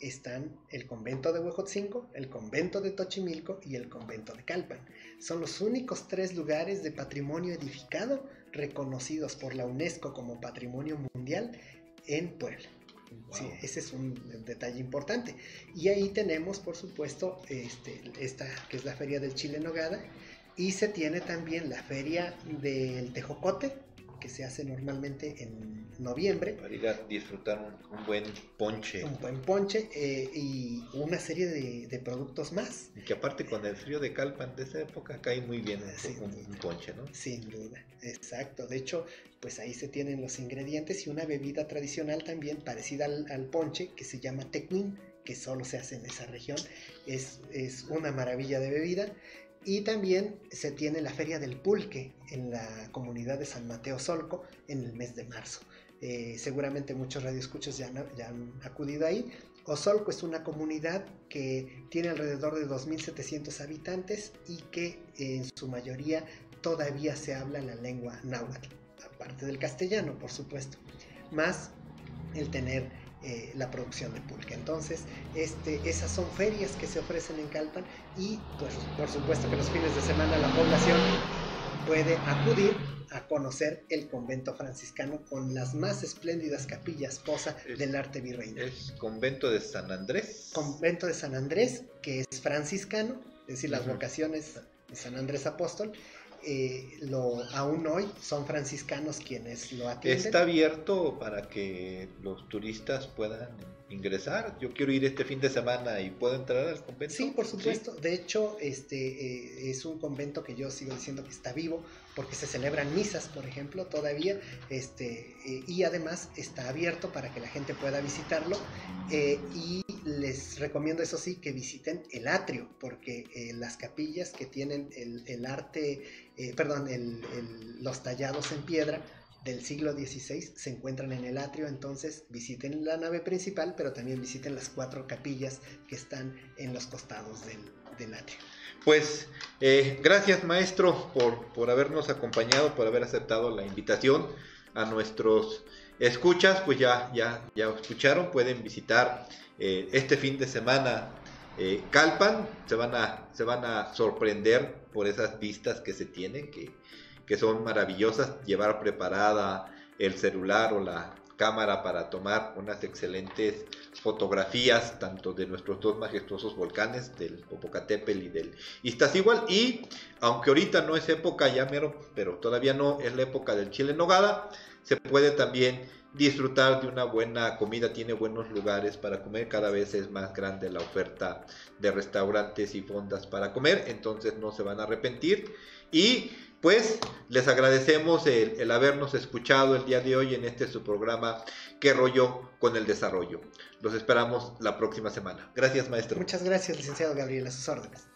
están el convento de Huejotzingo, el convento de Tochimilco y el convento de Calpan. Son los únicos 3 lugares de patrimonio edificado reconocidos por la UNESCO como Patrimonio Mundial en Puebla. Wow. Sí, ese es un detalle importante. Y ahí tenemos, por supuesto, esta que es la Feria del Chile en Nogada, y se tiene también la Feria del Tejocote, que se hace normalmente en noviembre. Para ir a disfrutar un buen ponche. Un buen ponche y una serie de productos más. Y que aparte con el frío de Calpan de esa época cae muy bien un ponche, ¿no? Sin duda, exacto. De hecho, pues ahí se tienen los ingredientes y una bebida tradicional también parecida al ponche, que se llama tecuín, que solo se hace en esa región. Es una maravilla de bebida. Y también se tiene la Feria del Pulque en la comunidad de San Mateo Solco en el mes de marzo. Seguramente muchos radioescuchas ya han acudido ahí. Osolco es una comunidad que tiene alrededor de 2.700 habitantes y que en su mayoría todavía se habla la lengua náhuatl, aparte del castellano, por supuesto, más el tener la producción de pulque. Entonces, esas son ferias que se ofrecen en Calpan y pues por supuesto que los fines de semana la población puede acudir a conocer el convento franciscano con las más espléndidas capillas posa del arte virreinal. ¿Es convento de San Andrés? Convento de San Andrés, que es franciscano, es decir, las vocaciones de San Andrés Apóstol. Aún hoy son franciscanos quienes lo atienden. ¿Está abierto para que los turistas puedan ingresar? Yo quiero ir este fin de semana y puedo entrar al convento. Sí, por supuesto. ¿Sí? De hecho, es un convento que yo sigo diciendo que está vivo porque se celebran misas, por ejemplo, todavía, y además está abierto para que la gente pueda visitarlo, y les recomiendo, eso sí, que visiten el atrio, porque las capillas que tienen el arte, los tallados en piedra del siglo XVI se encuentran en el atrio. Entonces visiten la nave principal, pero también visiten las 4 capillas que están en los costados del atrio. Pues gracias, maestro, por habernos acompañado, por haber aceptado la invitación. A nuestros escuchas, pues ya escucharon, pueden visitar este fin de semana Calpan, se van a sorprender por esas vistas que se tienen, que son maravillosas. Llevar preparada el celular o la cámara para tomar unas excelentes fotografías tanto de nuestros dos majestuosos volcanes, del Popocatépetl y del Iztaccíhuatl. Y aunque ahorita no es época ya mero, pero todavía no es la época del chile en nogada, se puede también disfrutar de una buena comida. Tiene buenos lugares para comer, cada vez es más grande la oferta de restaurantes y fondas para comer, entonces no se van a arrepentir. Y pues les agradecemos el habernos escuchado el día de hoy en su programa ¿Qué rollo con el desarrollo? Los esperamos la próxima semana. Gracias, maestro. Muchas gracias, licenciado Gabriel, a sus órdenes.